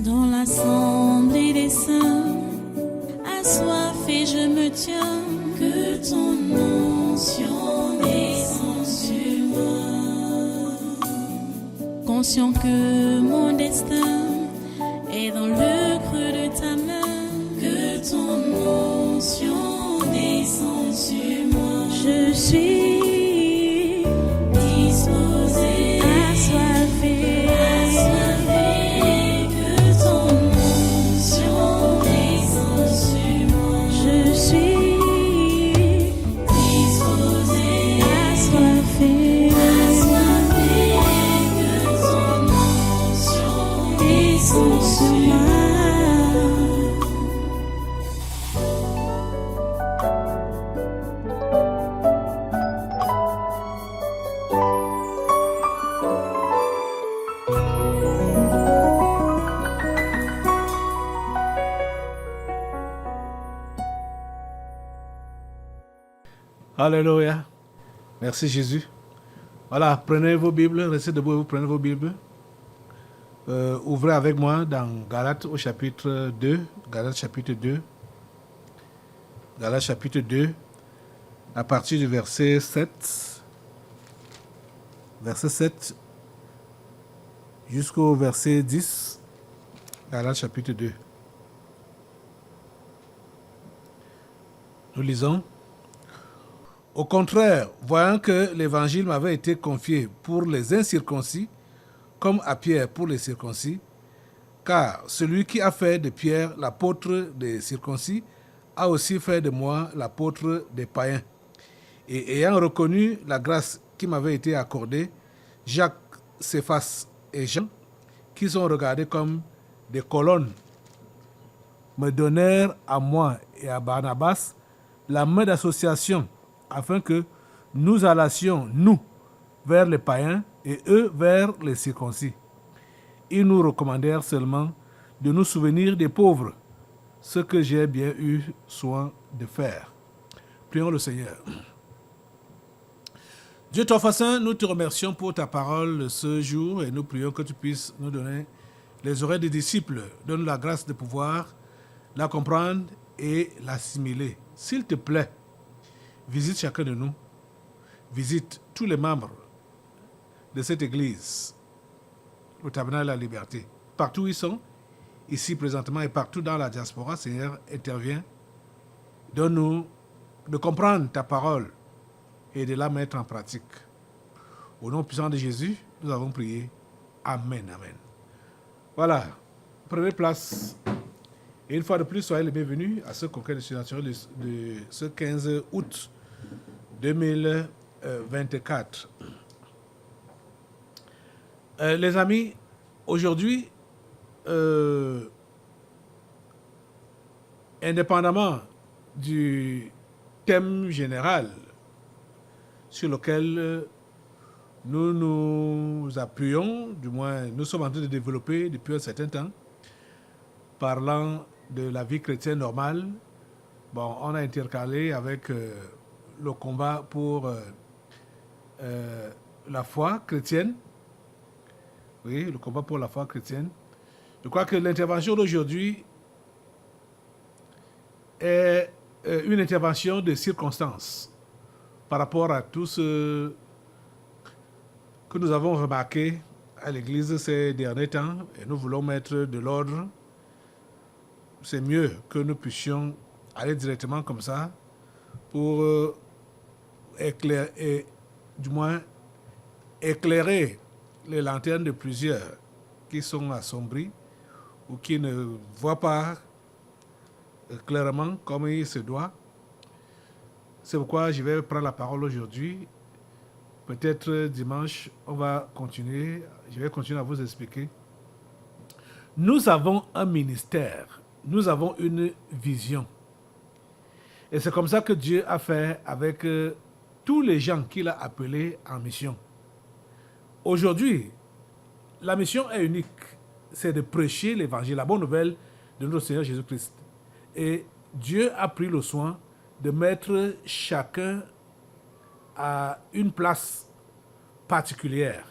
Dans l'assemblée des saints, assoiffé je me tiens, que ton onction descende sur moi. Conscient que mon destin est dans le creux de ta main, que ton onction descende sur moi. Je suis disposé, assoiffé, que ton onction descende sur moi. Je suis disposé, assoiffé, que ton onction descende sur moi. Alléluia. Merci Jésus. Voilà, prenez vos Bibles, restez debout, vous prenez vos Bibles. Ouvrez avec moi dans Galates au chapitre 2. Galates chapitre 2. Galates chapitre 2, à partir du verset 7. Verset 7 jusqu'au verset 10. Galates chapitre 2. Nous lisons. Au contraire, voyant que l'évangile m'avait été confié pour les incirconcis, comme à Pierre pour les circoncis, car celui qui a fait de Pierre l'apôtre des circoncis a aussi fait de moi l'apôtre des païens. Et ayant reconnu la grâce qui m'avait été accordée, Jacques, Céphas et Jean, qui sont regardés comme des colonnes, me donnèrent à moi et à Barnabas la main d'association, afin que nous allassions, nous, vers les païens et eux vers les circoncis. Ils nous recommandèrent seulement de nous souvenir des pauvres, ce que j'ai bien eu soin de faire. Prions le Seigneur. Dieu Tout-Puissant, nous te remercions pour ta parole ce jour et nous prions que tu puisses nous donner les oreilles des disciples. Donne la grâce de pouvoir la comprendre et l'assimiler. S'il te plaît, visite chacun de nous, visite tous les membres de cette église, le tabernacle de la liberté. Partout où ils sont, ici présentement et partout dans la diaspora, Seigneur, intervient. Donne-nous de comprendre ta parole et de la mettre en pratique. Au nom puissant de Jésus, nous avons prié. Amen, amen. Voilà, prenez place. Et une fois de plus, soyez les bienvenus à ce congrès national de ce 15 août 2024. Les amis, aujourd'hui, indépendamment du thème général sur lequel nous nous appuyons, du moins nous sommes en train de développer depuis un certain temps, parlant de la vie chrétienne normale, bon, on a intercalé avec le combat pour la foi chrétienne. Oui, le combat pour la foi chrétienne. Je crois que l'intervention d'aujourd'hui est une intervention de circonstance par rapport à tout ce que nous avons remarqué à l'Église ces derniers temps et nous voulons mettre de l'ordre. C'est mieux que nous puissions aller directement comme ça pour éclairer les lanternes de plusieurs qui sont assombries ou qui ne voient pas clairement comme il se doit. C'est pourquoi je vais prendre la parole aujourd'hui. Peut-être dimanche, on va continuer. Je vais continuer à vous expliquer. Nous avons un ministère. Nous avons une vision. Et c'est comme ça que Dieu a fait avec tous les gens qu'il a appelés en mission. Aujourd'hui, la mission est unique. C'est de prêcher l'évangile, la bonne nouvelle de notre Seigneur Jésus-Christ. Et Dieu a pris le soin de mettre chacun à une place particulière.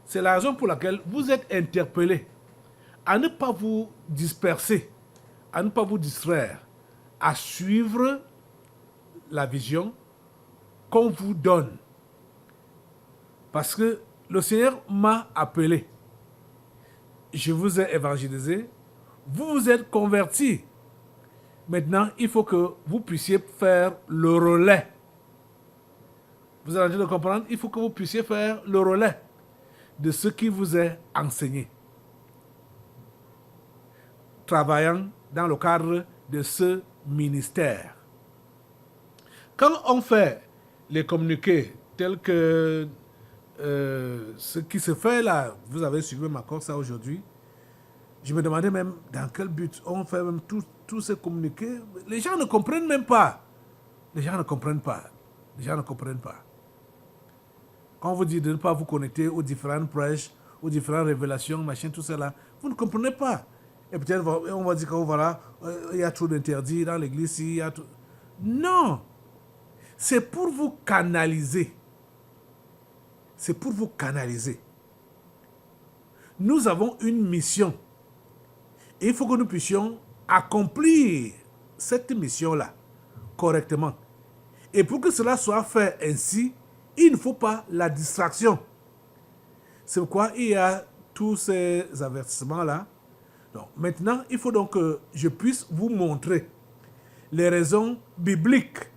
C'est la raison pour laquelle vous êtes interpellés à ne pas vous disperser, à ne pas vous distraire, à suivre la vision qu'on vous donne. Parce que le Seigneur m'a appelé. Je vous ai évangélisé. Vous vous êtes convertis. Maintenant, il faut que vous puissiez faire le relais. Vous êtes en train de comprendre? Il faut que vous puissiez faire le relais de ce qui vous est enseigné. Travaillant dans le cadre de ce ministère. Quand on fait les communiqués tels que ce qui se fait là, vous avez suivi ma course aujourd'hui, je me demandais même dans quel but on fait même tous ces communiqués. Les gens ne comprennent même pas. Les gens ne comprennent pas. Les gens ne comprennent pas. Quand on vous dit de ne pas vous connecter aux différentes prêches, aux différentes révélations, machin, tout ça là, vous ne comprenez pas. Et peut-être on va dire que voilà, il y a trop d'interdits dans l'église, il y a tout. Non! C'est pour vous canaliser. C'est pour vous canaliser. Nous avons une mission. Et il faut que nous puissions accomplir cette mission-là correctement. Et pour que cela soit fait ainsi, il ne faut pas la distraction. C'est pourquoi il y a tous ces avertissements-là. Donc, maintenant, il faut donc que je puisse vous montrer les raisons bibliques.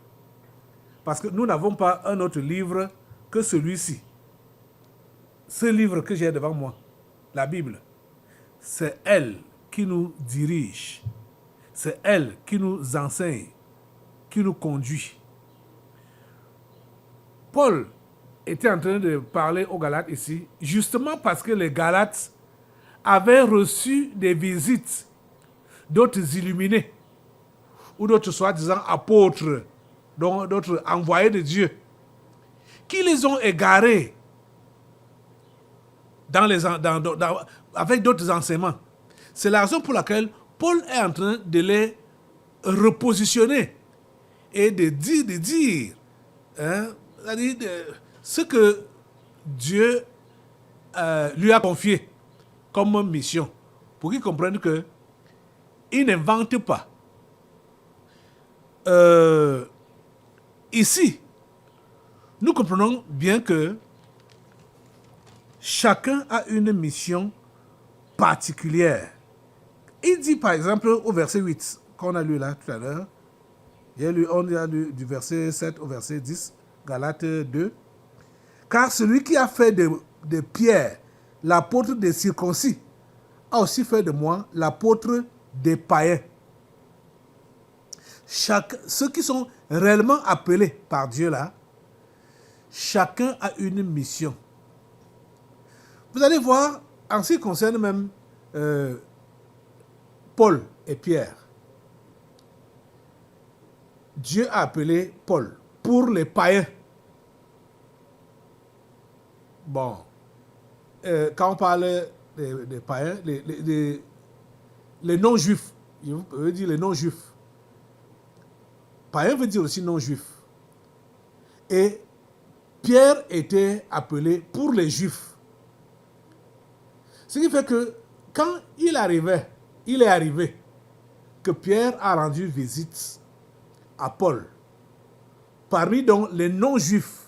Parce que nous n'avons pas un autre livre que celui-ci. Ce livre que j'ai devant moi, la Bible, c'est elle qui nous dirige. C'est elle qui nous enseigne, qui nous conduit. Paul était en train de parler aux Galates ici, justement parce que les Galates avaient reçu des visites d'autres illuminés ou d'autres soi-disant apôtres, d'autres envoyés de Dieu, qui les ont égarés avec d'autres enseignements. C'est la raison pour laquelle Paul est en train de les repositionner et de dire ce que Dieu lui a confié comme mission, pour qu'il comprenne qu'il n'invente pas. Ici, nous comprenons bien que chacun a une mission particulière. Il dit par exemple au verset 8, qu'on a lu là tout à l'heure, on a lu du verset 7 au verset 10, Galates 2, car celui qui a fait de Pierre l'apôtre des circoncis a aussi fait de moi l'apôtre des païens. Ceux qui sont réellement appelés par Dieu là, chacun a une mission. Vous allez voir, en ce qui concerne même Paul et Pierre, Dieu a appelé Paul pour les païens. Bon, quand on parle des païens, les non-juifs, je veux dire les non-juifs. Païen veut dire aussi non-juif. Et Pierre était appelé pour les juifs. Ce qui fait que quand il est arrivé que Pierre a rendu visite à Paul, parmi donc les non-juifs,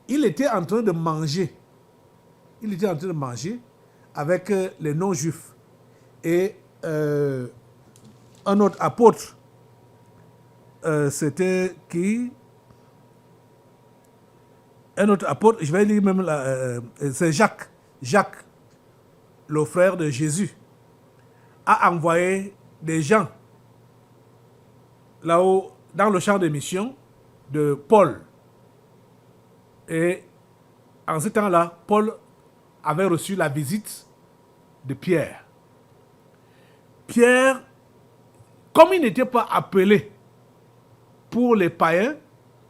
il était en train de manger. Il était en train de manger avec les non-juifs. Et un autre apôtre, c'était qui? Un autre apôtre, je vais lire même, c'est Jacques. Jacques, le frère de Jésus, a envoyé des gens là-haut, dans le champ de mission de Paul. Et en ce temps-là, Paul avait reçu la visite de Pierre. Pierre, comme il n'était pas appelé pour les païens,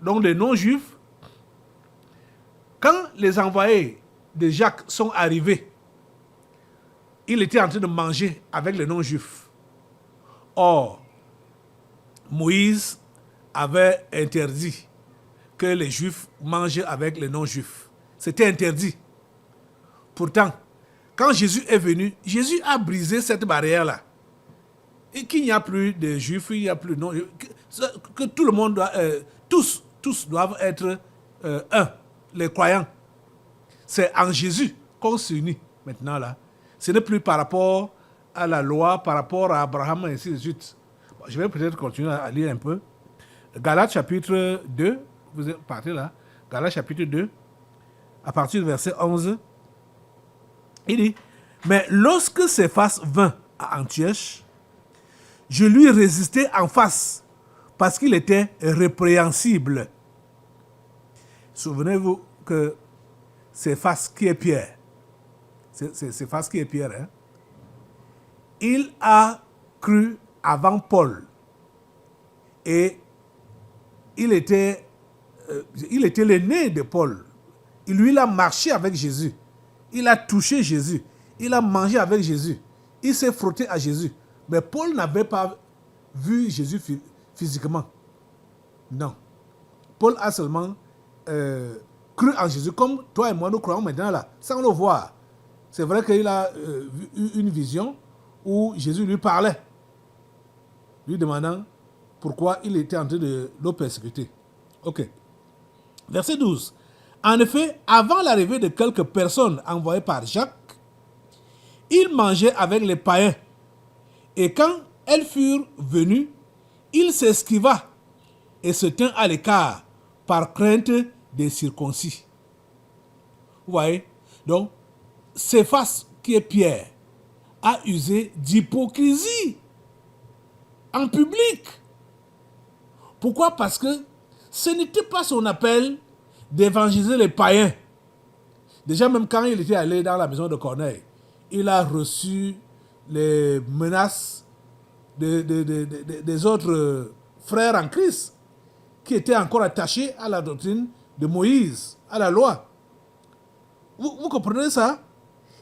donc les non-juifs, quand les envoyés de Jacques sont arrivés, il était en train de manger avec les non-juifs. Or, Moïse avait interdit que les juifs mangent avec les non-juifs. C'était interdit. Pourtant, quand Jésus est venu, Jésus a brisé cette barrière-là. Et qu'il n'y a plus de juifs, il n'y a plus... Non, que tout le monde doit... tous doivent être un, les croyants. C'est en Jésus qu'on s'unit maintenant là. Ce n'est plus par rapport à la loi, par rapport à Abraham et ainsi de suite. Bon, je vais peut-être continuer à lire un peu. Galates chapitre 2, vous partez là. Galates chapitre 2, à partir du verset 11. Il dit, mais lorsque Céphas vint à Antioche, je lui résistai en face parce qu'il était répréhensible. Souvenez-vous que Céphas qui est Pierre, c'est Céphas qui est Pierre, hein? Il a cru avant Paul et il était l'aîné de Paul. Lui, il a marché avec Jésus. Il a touché Jésus. Il a mangé avec Jésus. Il s'est frotté à Jésus. Mais Paul n'avait pas vu Jésus physiquement. Non. Paul a seulement cru en Jésus, comme toi et moi nous croyons maintenant là, sans le voir. C'est vrai qu'il a eu une vision où Jésus lui parlait, lui demandant pourquoi il était en train de le persécuter. Ok. Verset 12. En effet, avant l'arrivée de quelques personnes envoyées par Jacques, il mangeait avec les païens. Et quand elles furent venues, il s'esquiva et se tint à l'écart par crainte des circoncis. Vous voyez? Donc, Céphas, qui est Pierre, a usé d'hypocrisie en public. Pourquoi? Parce que ce n'était pas son appel d'évangéliser les païens. Déjà, même quand il était allé dans la maison de Corneille, il a reçu les menaces des autres frères en Christ qui étaient encore attachés à la doctrine de Moïse, à la loi. Vous comprenez ça?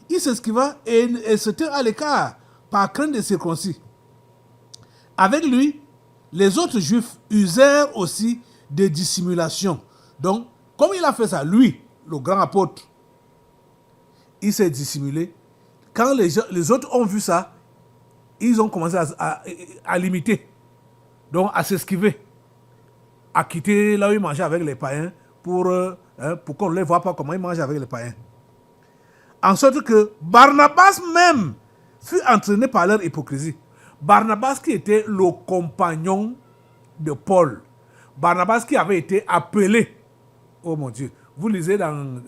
Il s'esquiva et se tint à l'écart par crainte des circoncis. Avec lui, les autres juifs usèrent aussi de dissimulation. Donc, comme il a fait ça, lui, le grand apôtre, il s'est dissimulé. Quand les autres ont vu ça, ils ont commencé à l'imiter. Donc, à s'esquiver. À quitter là où il mangeait avec les païens pour qu'on ne les voit pas comment il mange avec les païens. En sorte que Barnabas même fut entraîné par leur hypocrisie. Barnabas qui était le compagnon de Paul. Barnabas qui avait été appelé. Oh mon Dieu. Vous lisez dans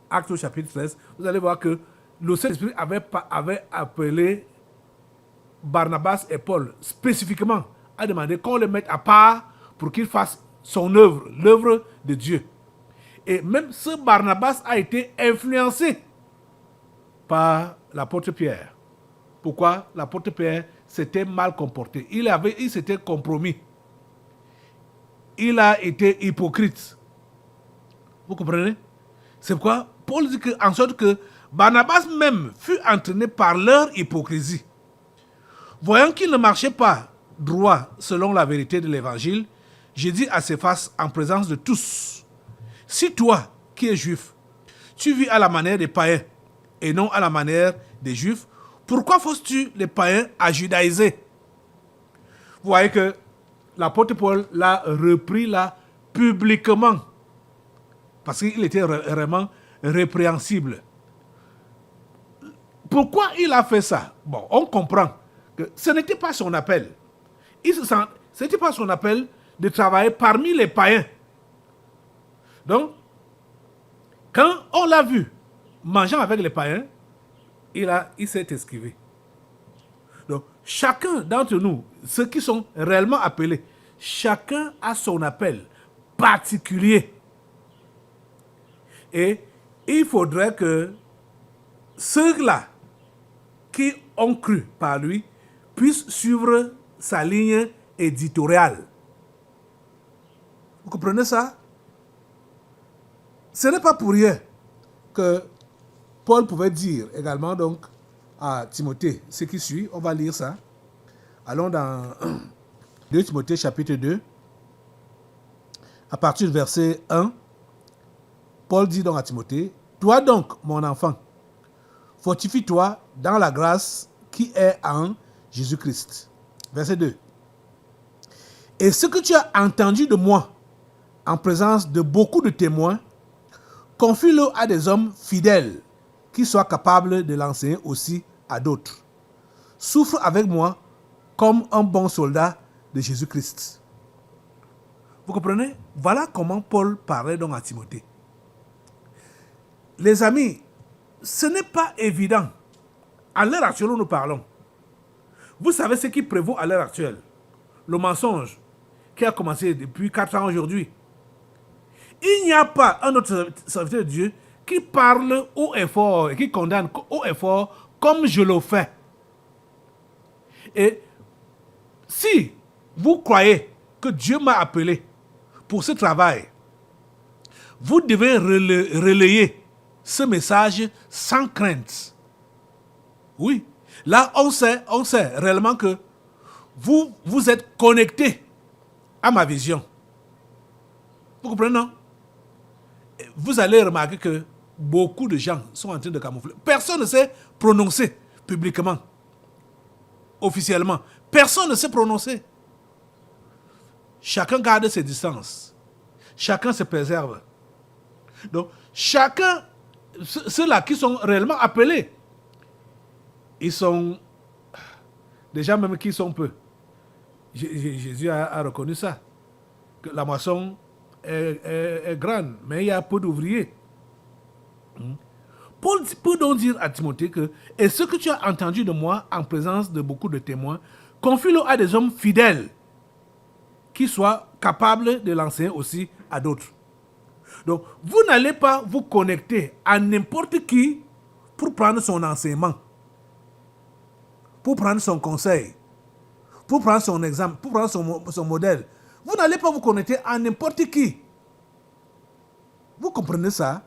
Actes au chapitre 13, vous allez voir que le Saint-Esprit avait appelé Barnabas et Paul spécifiquement à demander qu'on les mette à part pour qu'il fasse son œuvre, l'œuvre de Dieu. Et même ce Barnabas a été influencé par l'apôtre Pierre. Pourquoi? L'apôtre Pierre s'était mal comporté. Il s'était compromis. Il a été hypocrite. Vous comprenez? C'est pourquoi Paul dit en sorte que Barnabas même fut entraîné par leur hypocrisie. Voyant qu'il ne marchait pas droit selon la vérité de l'évangile, j'ai dit à Céphas en présence de tous, si toi, qui es juif, tu vis à la manière des païens et non à la manière des juifs, pourquoi forces-tu les païens à judaïser? Vous voyez que l'apôtre Paul l'a repris là publiquement parce qu'il était vraiment répréhensible. Pourquoi il a fait ça? Bon, on comprend que ce n'était pas son appel. Ce n'était pas son appel de travailler parmi les païens. Donc, quand on l'a vu mangeant avec les païens, il s'est esquivé. Donc, chacun d'entre nous, ceux qui sont réellement appelés, chacun a son appel particulier. Et il faudrait que ceux-là qui ont cru par lui puissent suivre sa ligne éditoriale. Vous comprenez ça? Ce n'est pas pour rien que Paul pouvait dire également donc à Timothée ce qui suit. On va lire ça. Allons dans 2 Timothée chapitre 2. À partir du verset 1, Paul dit donc à Timothée, « Toi donc, mon enfant, Fortifie-toi dans la grâce qui est en Jésus-Christ. Verset 2. Et ce que tu as entendu de moi en présence de beaucoup de témoins, confie-le à des hommes fidèles qui soient capables de l'enseigner aussi à d'autres. Souffre avec moi comme un bon soldat de Jésus-Christ. Vous comprenez? Voilà comment Paul parlait donc à Timothée. Les amis, ce n'est pas évident. À l'heure actuelle où nous parlons, vous savez ce qui prévaut à l'heure actuelle. Le mensonge qui a commencé depuis 4 ans aujourd'hui. Il n'y a pas un autre serviteur de Dieu qui parle haut et fort et qui condamne haut et fort comme je le fais. Et si vous croyez que Dieu m'a appelé pour ce travail, vous devez relayer ce message sans crainte. Oui, là on sait réellement que vous êtes connecté à ma vision. Vous comprenez, non? Vous allez remarquer que beaucoup de gens sont en train de camoufler. Personne ne sait prononcer publiquement, officiellement. Personne ne sait prononcer. Chacun garde ses distances. Chacun se préserve. Donc, chacun, ceux-là qui sont réellement appelés, ils sont des gens même qui sont peu. Jésus a reconnu ça. Que la moisson est grande, mais il y a peu d'ouvriers. Paul peut donc dire à Timothée que « Et ce que tu as entendu de moi en présence de beaucoup de témoins, confie-le à des hommes fidèles qui soient capables de l'enseigner aussi à d'autres. » Donc, vous n'allez pas vous connecter à n'importe qui pour prendre son enseignement, pour prendre son conseil, pour prendre son exemple, pour prendre son modèle. Vous n'allez pas vous connecter à n'importe qui. Vous comprenez ça?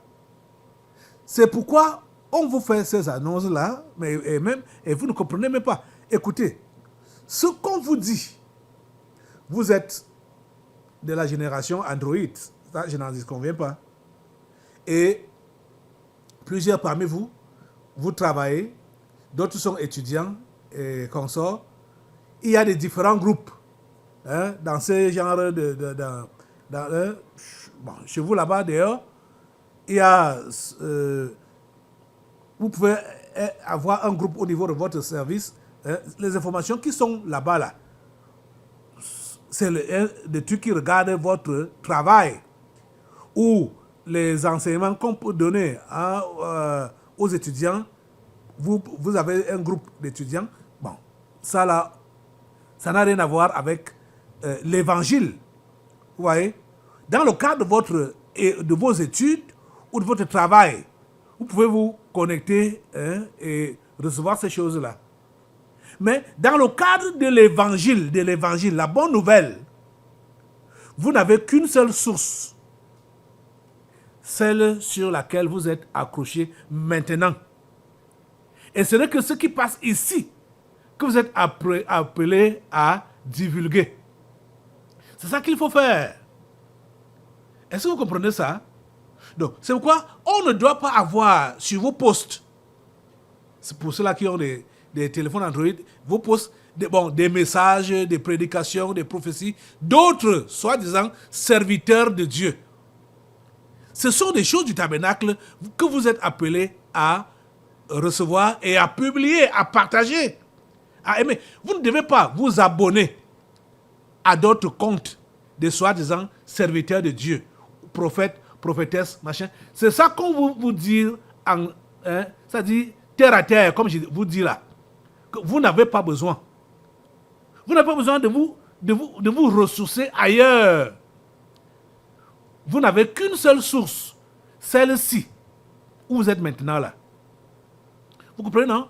C'est pourquoi on vous fait ces annonces-là, et vous ne comprenez même pas. Écoutez, ce qu'on vous dit, vous êtes de la génération Android, ça, je n'en conviens pas. Et plusieurs parmi vous, vous travaillez, d'autres sont étudiants et consorts. Il y a des différents groupes dans ce genre bon, chez vous là-bas d'ailleurs, il y a vous pouvez avoir un groupe au niveau de votre service. Les informations qui sont là-bas là, c'est des trucs qui regardent votre travail ou les enseignements qu'on peut donner aux étudiants. Vous avez un groupe d'étudiants. Bon, ça là, ça n'a rien à voir avec l'évangile. Vous voyez? Dans le cadre de vos études ou de votre travail, vous pouvez vous connecter et recevoir ces choses-là. Mais dans le cadre de l'évangile, la bonne nouvelle, vous n'avez qu'une seule source, celle sur laquelle vous êtes accroché maintenant. Et ce n'est que ce qui passe ici que vous êtes appelé à divulguer. C'est ça qu'il faut faire. Est-ce que vous comprenez ça? Donc, c'est pourquoi on ne doit pas avoir sur vos postes, c'est pour ceux-là qui ont des téléphones Android, vos postes, des messages, des prédications, des prophéties, d'autres, soi-disant, serviteurs de Dieu. Ce sont des choses du tabernacle que vous êtes appelés à recevoir et à publier, à partager, à aimer. Vous ne devez pas vous abonner à d'autres comptes de soi-disant serviteurs de Dieu, prophètes, prophétesses, machin. C'est ça qu'on vous dit, ça dit terre à terre, comme je vous dis là. Que vous n'avez pas besoin. Vous n'avez pas besoin de vous ressourcer ailleurs. Vous n'avez qu'une seule source, celle-ci, où vous êtes maintenant là. Vous comprenez, non?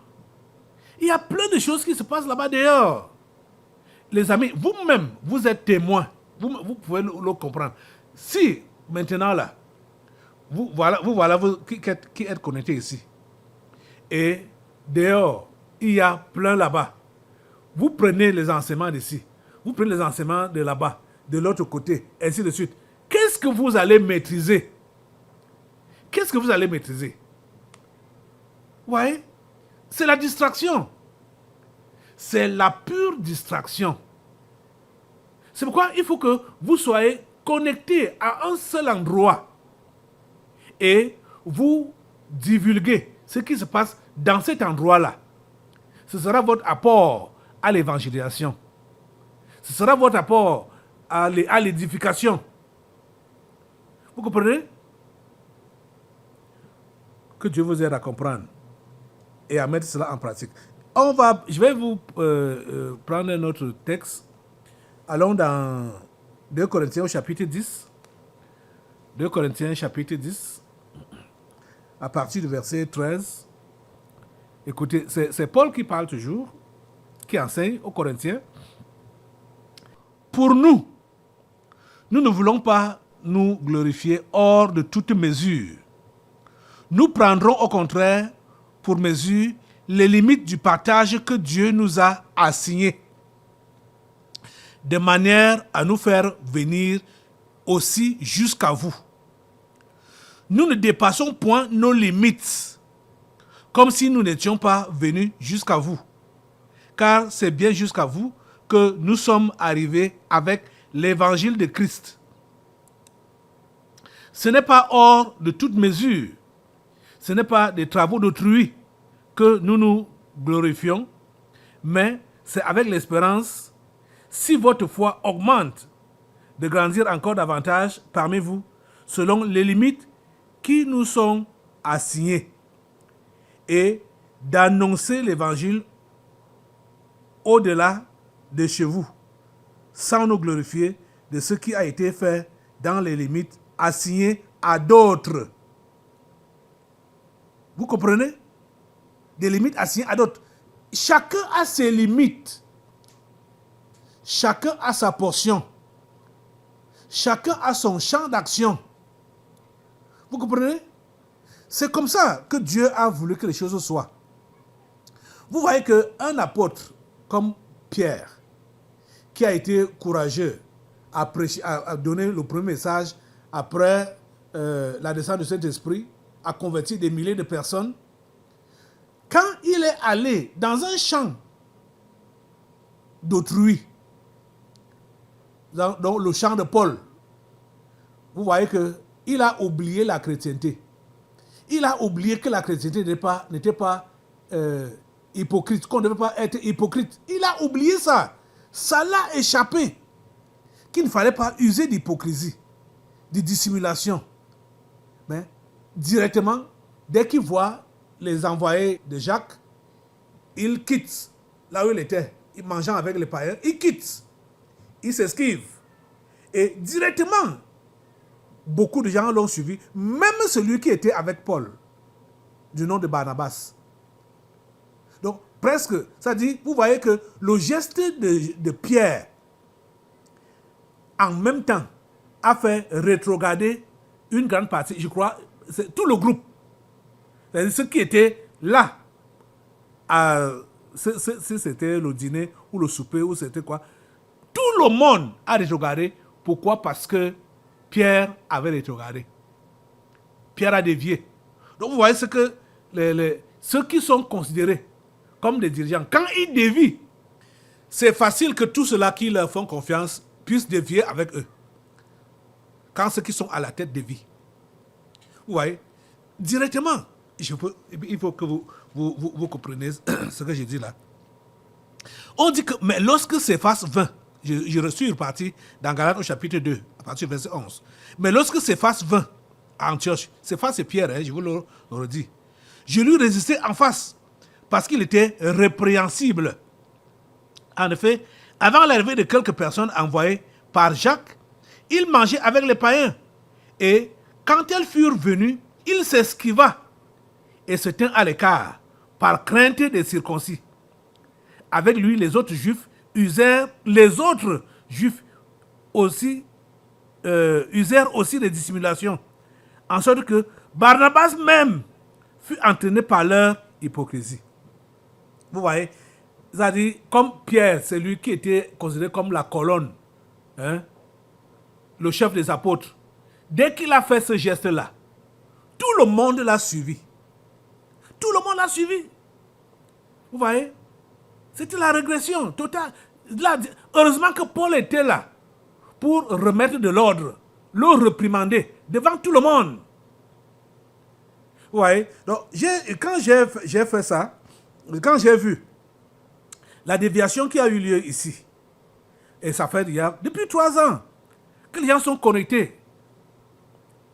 Il y a plein de choses qui se passent là-bas dehors. Les amis, vous-même, vous êtes témoins. Vous pouvez le comprendre. Si, maintenant là, vous qui êtes connectés ici, et dehors, il y a plein là-bas. Vous prenez les enseignements d'ici, vous prenez les enseignements de là-bas, de l'autre côté, ainsi de suite. Qu'est-ce que vous allez maîtriser? Qu'est-ce que vous allez maîtriser? Vous voyez? C'est la distraction. C'est la pure distraction. C'est pourquoi il faut que vous soyez connectés à un seul endroit et vous divulguez ce qui se passe dans cet endroit-là. Ce sera votre apport à l'évangélisation. Ce sera votre apport à l'édification. Vous comprenez? Que Dieu vous aide à comprendre et à mettre cela en pratique. Je vais vous prendre un autre texte. Allons dans 2 Corinthiens au chapitre 10. 2 Corinthiens chapitre 10, à partir du verset 13. Écoutez, c'est Paul qui parle toujours, qui enseigne aux Corinthiens. Pour nous ne voulons pas nous glorifier hors de toute mesure. Nous prendrons au contraire pour mesure les limites du partage que Dieu nous a assigné, de manière à nous faire venir aussi jusqu'à vous. Nous ne dépassons point nos limites, comme si nous n'étions pas venus jusqu'à vous, car c'est bien jusqu'à vous que nous sommes arrivés avec l'évangile de Christ. Ce n'est pas hors de toute mesure, ce n'est pas des travaux d'autrui que nous nous glorifions, mais c'est avec l'espérance, si votre foi augmente, de grandir encore davantage parmi vous, selon les limites qui nous sont assignées, et d'annoncer l'évangile au-delà de chez vous, sans nous glorifier de ce qui a été fait dans les limites assignées à d'autres. Vous comprenez? Des limites assignées à d'autres. Chacun a ses limites. Chacun a sa portion. Chacun a son champ d'action. Vous comprenez? C'est comme ça que Dieu a voulu que les choses soient. Vous voyez qu'un apôtre comme Pierre, qui a été courageux à donner le premier message après la descente du Saint-Esprit, a converti des milliers de personnes, quand il est allé dans un champ d'autrui, dans le champ de Paul, vous voyez qu'il a oublié la chrétienté. Il a oublié que la chrétienté n'était pas hypocrite, qu'on ne devait pas être hypocrite. Il a oublié ça. Ça l'a échappé. Qu'il ne fallait pas user d'hypocrisie, de dissimulation. Mais directement, dès qu'il voit les envoyés de Jacques, il quitte là où il était, mangeant avec les païens, il quitte. Il s'esquive. Et directement, beaucoup de gens l'ont suivi, même celui qui était avec Paul, du nom de Barnabas. Donc, presque, ça dit, vous voyez que le geste de Pierre, en même temps, a fait rétrograder une grande partie, je crois, c'est tout le groupe. C'est-à-dire ceux qui étaient là, si c'était le dîner ou le souper ou c'était quoi, tout le monde a rétrogradé. Pourquoi? Parce que Pierre avait rétrogradé. Pierre a dévié. Donc vous voyez ce que ceux qui sont considérés comme des dirigeants, quand ils dévient, c'est facile que tous ceux-là qui leur font confiance puissent dévier avec eux. Quand ceux qui sont à la tête dévient. Vous voyez, directement, il faut que vous compreniez ce que j'ai dit là. On dit que, mais lorsque Céphas vint, je suis reparti dans Galates au chapitre 2, à partir du verset 11. Mais lorsque Céphas vint à Antioche, Céphas c'est Pierre, je vous le redis, je lui résistais en face, parce qu'il était répréhensible. En effet, avant l'arrivée de quelques personnes envoyées par Jacques, il mangeait avec les païens. Et quand elles furent venues, il s'esquiva et se tint à l'écart, par crainte des circoncis. Avec lui, les autres juifs usèrent aussi des dissimulations, en sorte que Barnabas même fut entraîné par leur hypocrisie. Vous voyez, c'est-à-dire, comme Pierre, c'est lui qui était considéré comme la colonne, le chef des apôtres. Dès qu'il a fait ce geste-là, tout le monde l'a suivi. Tout le monde l'a suivi. Vous voyez? C'était la régression totale. Là, heureusement que Paul était là pour remettre de l'ordre, le réprimander devant tout le monde. Vous voyez? Donc, quand j'ai fait ça, quand j'ai vu la déviation qui a eu lieu ici, et ça fait depuis 3 ans que les gens sont connectés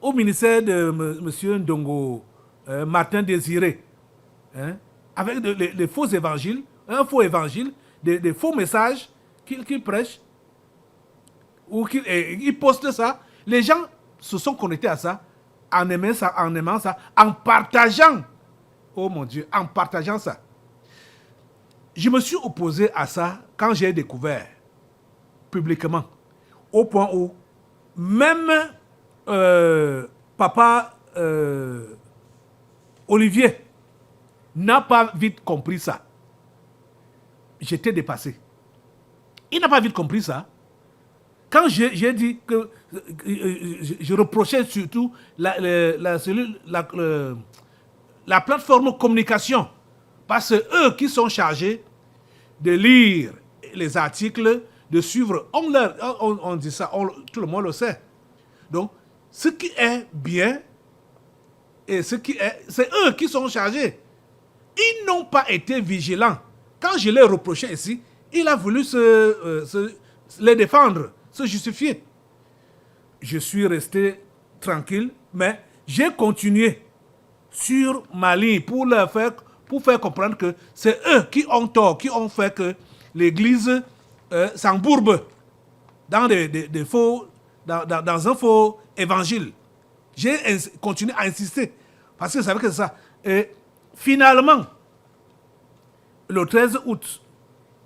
au ministère de M. Ndongo Martin Désiré, hein, avec les faux évangiles, un faux évangile, des faux messages qu'il prêche, ou qu'il poste ça. Les gens se sont connectés à ça, en aimant ça, en partageant. Oh mon Dieu, en partageant ça. Je me suis opposé à ça quand j'ai découvert publiquement, au point où même papa Olivier n'a pas vite compris ça. J'étais dépassé. Il n'a pas vite compris ça. Quand j'ai dit que je reprochais surtout la plateforme communication, parce que eux qui sont chargés de lire les articles, de suivre, on dit ça, tout le monde le sait. Donc, ce qui est bien et ce qui est, c'est eux qui sont chargés. Ils n'ont pas été vigilants. Quand je l'ai reproché ici, il a voulu les défendre, se justifier. Je suis resté tranquille, mais j'ai continué sur ma ligne pour faire comprendre que c'est eux qui ont tort, qui ont fait que l'Église s'embourbe dans dans un faux évangile. J'ai continué à insister parce que je savais que c'est ça. Et finalement, le 13 août,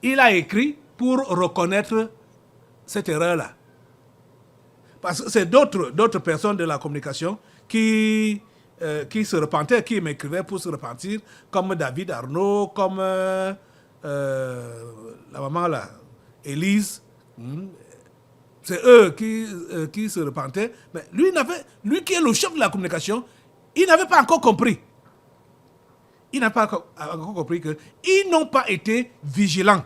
il a écrit pour reconnaître cette erreur-là. Parce que c'est d'autres personnes de la communication qui se repentaient, qui m'écrivaient pour se repentir, comme David Arnaud, comme la maman là, Élise. C'est eux qui se repentaient. Mais lui qui est le chef de la communication, il n'avait pas encore compris. Il n'a pas encore compris qu'ils n'ont pas été vigilants.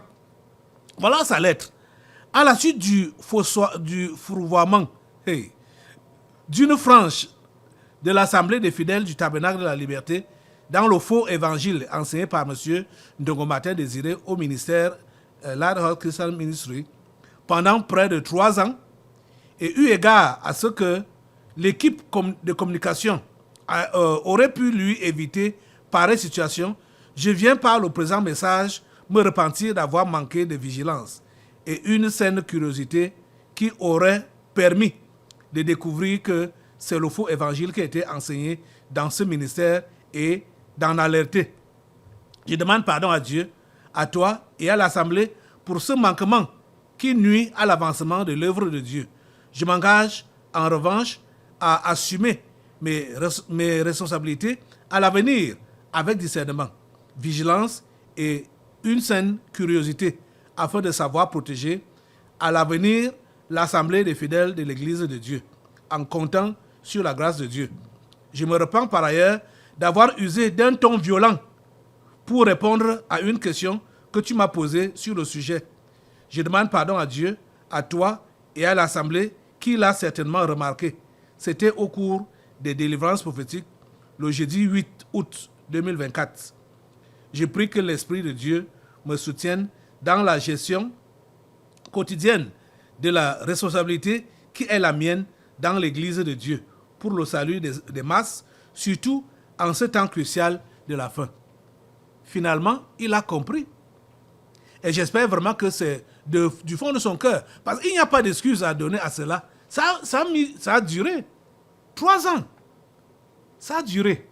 Voilà sa lettre. À la suite du fourvoiement d'une frange de l'Assemblée des fidèles du Tabernacle de la Liberté dans le faux évangile enseigné par M. Ndongo Martin Désiré au ministère l'Ad Christian Ministry pendant près de 3 ans, et eu égard à ce que l'équipe de communication aurait pu lui éviter pareille situation, je viens par le présent message me repentir d'avoir manqué de vigilance et une saine curiosité qui aurait permis de découvrir que c'est le faux évangile qui a été enseigné dans ce ministère et d'en alerter. Je demande pardon à Dieu, à toi et à l'Assemblée pour ce manquement qui nuit à l'avancement de l'œuvre de Dieu. Je m'engage en revanche à assumer mes responsabilités à l'avenir avec discernement, vigilance et une saine curiosité afin de savoir protéger à l'avenir l'Assemblée des fidèles de l'Église de Dieu en comptant sur la grâce de Dieu. Je me repens par ailleurs d'avoir usé d'un ton violent pour répondre à une question que tu m'as posée sur le sujet. Je demande pardon à Dieu, à toi et à l'Assemblée qui l'a certainement remarqué. C'était au cours des délivrances prophétiques le jeudi 8 août 2024. Je prie que l'Esprit de Dieu me soutienne dans la gestion quotidienne de la responsabilité qui est la mienne dans l'Église de Dieu pour le salut des masses, surtout en ce temps crucial de la fin. Finalement, il a compris. Et j'espère vraiment que c'est du fond de son cœur. Parce qu'il n'y a pas d'excuse à donner à cela. Ça a duré 3 ans. Ça a duré.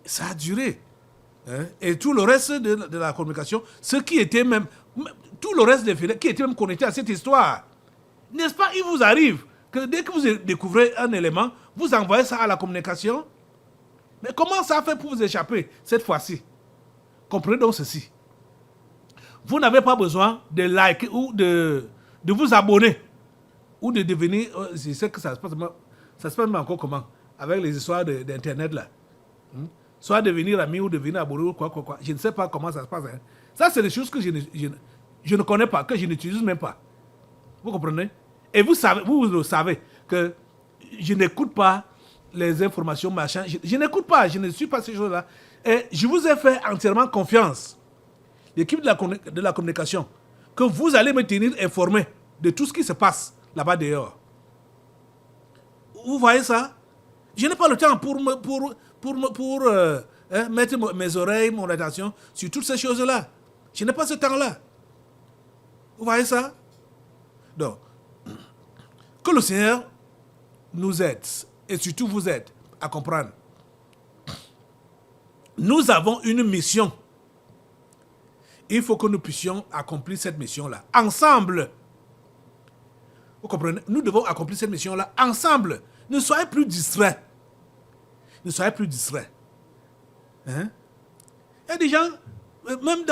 Ça a duré. Hein? Et tout le reste de la communication, ceux qui étaient même, tout le reste des fidèles qui étaient même connectés à cette histoire, n'est-ce pas, il vous arrive que dès que vous découvrez un élément, vous envoyez ça à la communication. Mais comment ça fait pour vous échapper cette fois-ci? Comprenez donc ceci. Vous n'avez pas besoin de liker ou de vous abonner ou de devenir... Je sais que ça se passe même encore comment, avec les histoires d'Internet là. soit devenir ami ou devenir abonné ou quoi. Je ne sais pas comment ça se passe. Hein. Ça, c'est des choses que je ne connais pas, que je n'utilise même pas. Vous comprenez? Et vous le savez, que je n'écoute pas les informations, machin. Je n'écoute pas, je ne suis pas ces choses-là. Et je vous ai fait entièrement confiance, l'équipe de la communication, que vous allez me tenir informé de tout ce qui se passe là-bas dehors. Vous voyez ça? Je n'ai pas le temps pour mettre mes oreilles, mon attention sur toutes ces choses-là. Je n'ai pas ce temps-là. Vous voyez ça? Donc, que le Seigneur nous aide, et surtout vous aide à comprendre. Nous avons une mission. Il faut que nous puissions accomplir cette mission-là ensemble. Vous comprenez? Nous devons accomplir cette mission-là ensemble. Ne soyez plus distraits. Ne soyez plus distraits. Hein? Il y a des gens, même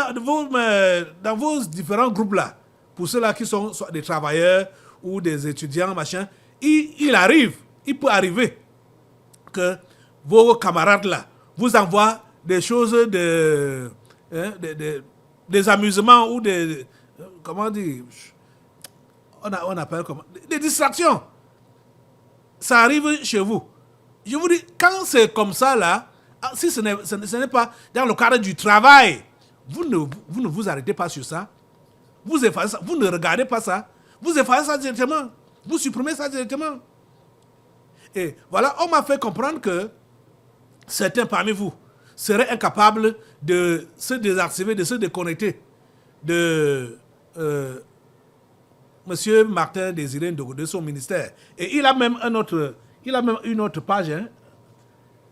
dans vos différents groupes-là, pour ceux-là qui sont soit des travailleurs ou des étudiants, machin, il peut arriver que vos camarades-là vous envoient des choses des amusements ou des, comment dire, on appelle comment, des distractions. Ça arrive chez vous. Je vous dis, quand c'est comme ça là, si ce n'est pas dans le cadre du travail, vous ne vous arrêtez pas sur ça. Vous effacez ça, vous ne regardez pas ça. Vous effacez ça directement. Vous supprimez ça directement. Et voilà, on m'a fait comprendre que certains parmi vous seraient incapables de se désactiver, de se déconnecter de Monsieur Martin Désiré Ndogo, de son ministère. Et il a même une autre page. Hein.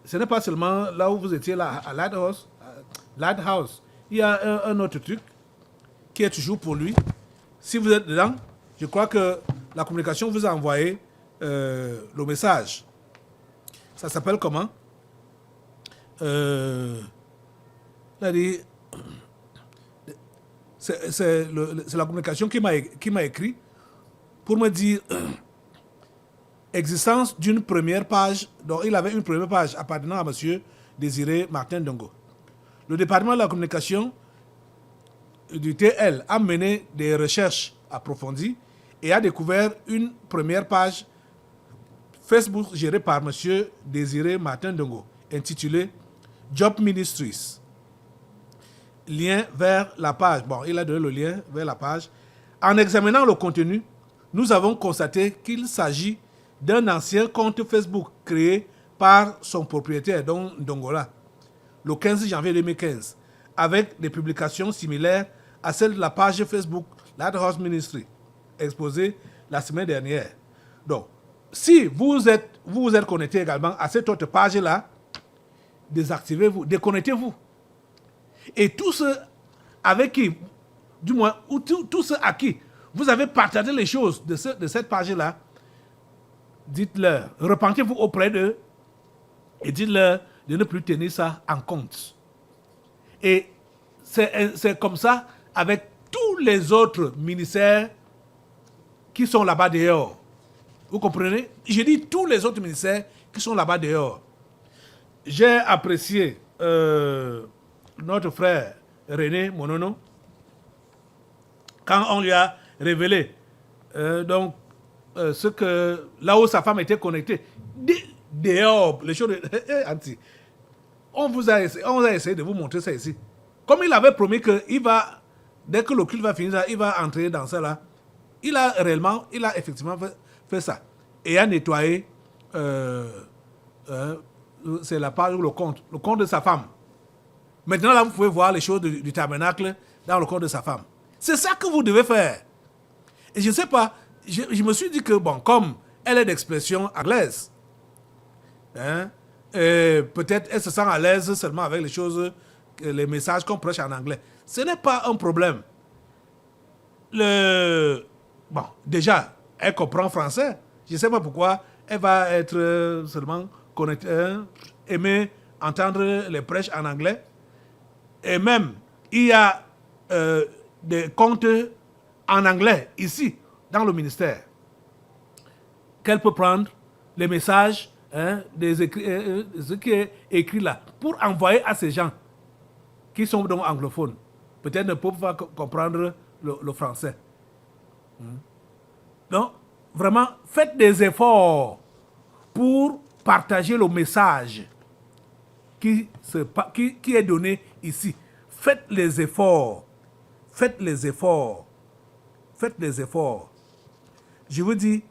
Ce n'est pas seulement là où vous étiez là, à Lighthouse. Il y a un autre truc qui est toujours pour lui. Si vous êtes dedans, je crois que la communication vous a envoyé le message. Ça s'appelle comment? C'est la communication qui m'a écrit pour me dire existence d'une première page. Donc il avait une première page appartenant à M. Désiré Martin Ndongo. Le département de la communication du TL a mené des recherches approfondies et a découvert une première page Facebook gérée par M. Désiré Martin Ndongo, intitulée Job Ministries. Lien vers la page. Bon, il a donné le lien vers la page. En examinant le contenu, nous avons constaté qu'il s'agit d'un ancien compte Facebook créé par son propriétaire, donc Ndongola, le 15 janvier 2015, avec des publications similaires à celles de la page Facebook Lighthouse Ministry, exposée la semaine dernière. Donc, si vous vous êtes connecté également à cette autre page-là, désactivez-vous, déconnectez-vous. Et tous ceux avec qui, du moins, ou tous ceux à qui vous avez partagé les choses de cette page-là, dites-leur, repentez-vous auprès d'eux et dites-leur de ne plus tenir ça en compte. Et c'est comme ça avec tous les autres ministères qui sont là-bas dehors. Vous comprenez? Je dis tous les autres ministères qui sont là-bas dehors. J'ai apprécié notre frère René Monono quand on lui a révélé ce que là où sa femme était connectée dehors, les choses anti. On a essayé de vous montrer ça ici. Comme il avait promis que dès que le culte va finir, il va entrer dans ça là. Il a effectivement fait ça. Et a nettoyé c'est la page ou le compte de sa femme. Maintenant là, vous pouvez voir les choses du tabernacle dans le compte de sa femme. C'est ça que vous devez faire. Et je ne sais pas, je me suis dit que bon, comme elle est d'expression anglaise, hein, peut-être elle se sent à l'aise seulement avec les choses, les messages qu'on prêche en anglais. Ce n'est pas un problème. Bon, déjà, elle comprend français. Je ne sais pas pourquoi elle va être seulement connectée, aimer entendre les prêches en anglais. Et même, il y a des comptes en anglais ici, dans le ministère, qu'elle peut prendre les messages ce qui est écrit là, pour envoyer à ces gens qui sont donc anglophones, peut-être ne peuvent pas comprendre le français. Donc, vraiment, faites des efforts pour partager le message qui est donné ici. Faites les efforts. Faites les efforts. Faites les efforts. Je vous dis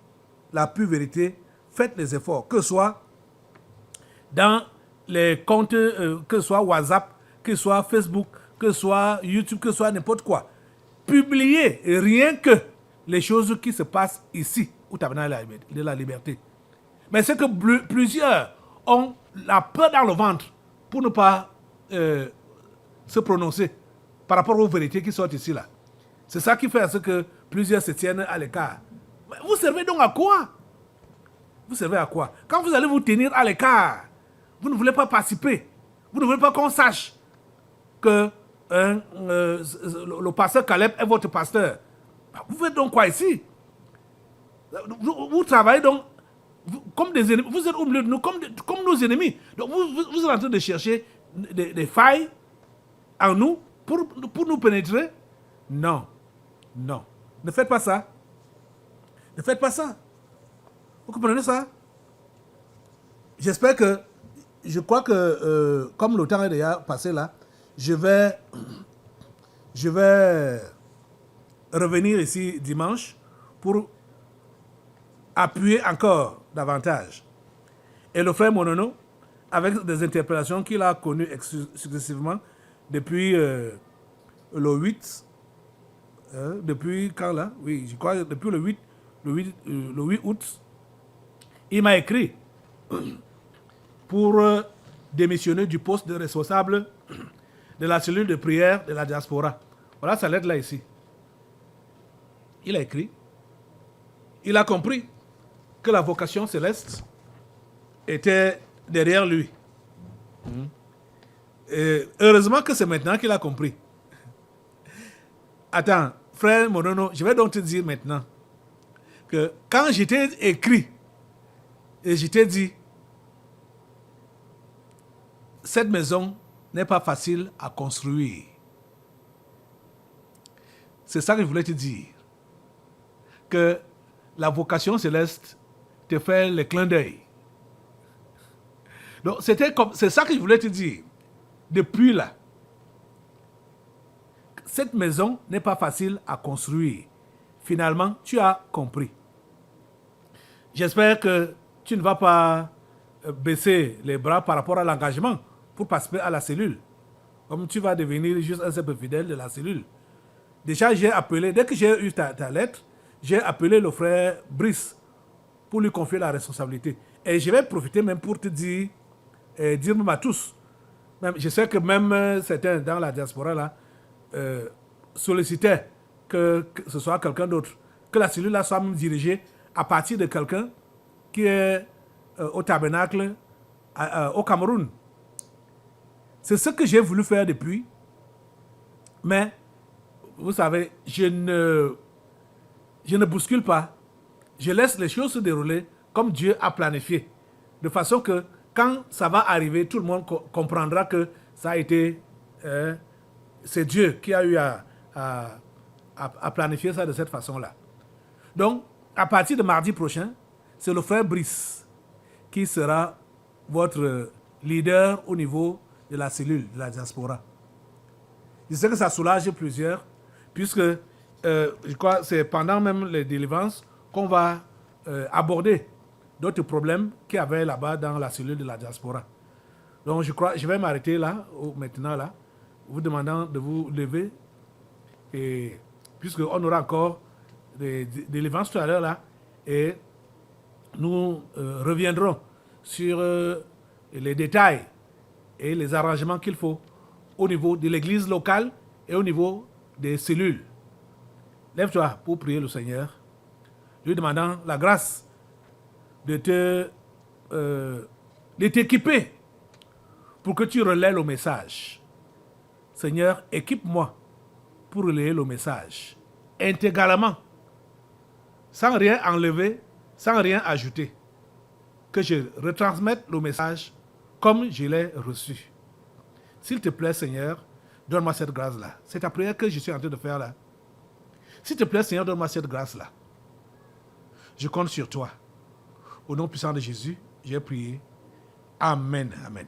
la pure vérité. Faites les efforts. Que ce soit dans les comptes, que ce soit WhatsApp, que ce soit Facebook, que ce soit YouTube, que ce soit n'importe quoi. Publiez rien que les choses qui se passent ici, au tabernacle de la liberté. Mais c'est que plusieurs ont la peur dans le ventre pour ne pas se prononcer par rapport aux vérités qui sortent ici là. C'est ça qui fait à ce que plusieurs se tiennent à l'écart. Mais vous servez donc à quoi? Vous servez à quoi? Quand vous allez vous tenir à l'écart, vous ne voulez pas participer. Vous ne voulez pas qu'on sache que le pasteur Caleb est votre pasteur. Vous faites donc quoi ici? Vous travaillez donc comme des ennemis. Vous êtes au milieu de nous comme nos ennemis. Donc vous êtes en train de chercher des failles en nous pour nous pénétrer. Non. Non. Ne faites pas ça. Ne faites pas ça. Vous comprenez ça? J'espère que, je crois que, comme le temps est déjà passé là, je vais revenir ici dimanche pour appuyer encore davantage. Et le frère Monono, avec des interpellations qu'il a connues successivement depuis le 8, depuis quand là? Oui, je crois depuis le 8 août, il m'a écrit pour démissionner du poste de responsable de la cellule de prière de la diaspora. Voilà sa lettre là ici. Il a écrit. Il a compris que la vocation céleste était derrière lui. Et heureusement que c'est maintenant qu'il a compris. Attends, frère Monono, je vais donc te dire maintenant que quand je t'ai écrit et je t'ai dit cette maison n'est pas facile à construire. C'est ça que je voulais te dire. Que la vocation céleste te fait le clin d'œil. Donc c'est ça que je voulais te dire. Depuis là, cette maison n'est pas facile à construire. Finalement, tu as compris. J'espère que tu ne vas pas baisser les bras par rapport à l'engagement pour participer à la cellule. Comme tu vas devenir juste un simple fidèle de la cellule. Déjà, j'ai appelé, dès que j'ai eu ta lettre, j'ai appelé le frère Brice pour lui confier la responsabilité. Et je vais profiter même pour te dire même à tous. Même, je sais que même certains dans la diaspora là sollicitaient que ce soit quelqu'un d'autre. Que la cellule là soit même dirigée à partir de quelqu'un qui est au tabernacle au Cameroun. C'est ce que j'ai voulu faire depuis. Mais, vous savez, je ne bouscule pas. Je laisse les choses se dérouler comme Dieu a planifié. De façon que, quand ça va arriver, tout le monde comprendra que ça a été... c'est Dieu qui a eu à planifier ça de cette façon-là. Donc, à partir de mardi prochain, c'est le frère Brice qui sera votre leader au niveau de la cellule de la diaspora. Je sais que ça soulage plusieurs, puisque je crois que c'est pendant même les délivrances qu'on va aborder d'autres problèmes qu'il y avait là-bas dans la cellule de la diaspora. Donc je crois, je vais m'arrêter là, maintenant là, vous demandant de vous lever, et puisqu'on aura encore des délivrances tout à l'heure là, et nous reviendrons sur les détails et les arrangements qu'il faut au niveau de l'église locale et au niveau des cellules. Lève-toi pour prier le Seigneur, lui demandant la grâce de t'équiper pour que tu relais le message. Seigneur, équipe-moi pour relayer le message intégralement, sans rien enlever, sans rien ajouter. que je retransmette le message comme je l'ai reçu. S'il te plaît, Seigneur, donne-moi cette grâce-là. C'est ta prière que je suis en train de faire là. S'il te plaît, Seigneur, donne-moi cette grâce-là. Je compte sur toi. Au nom puissant de Jésus, j'ai prié. Amen. Amen.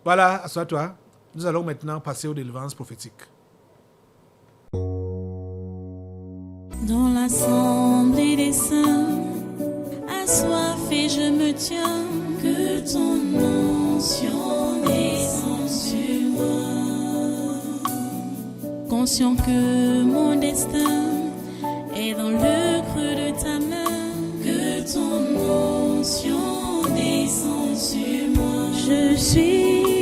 Voilà, assois-toi. Nous allons maintenant passer aux délivrances prophétiques. Dans l'assemblée des saints, assoiffé je me tiens, que ton onction descende sur moi. Conscient que mon destin est dans le creux de ta main, que ton onction descende sur moi. Je suis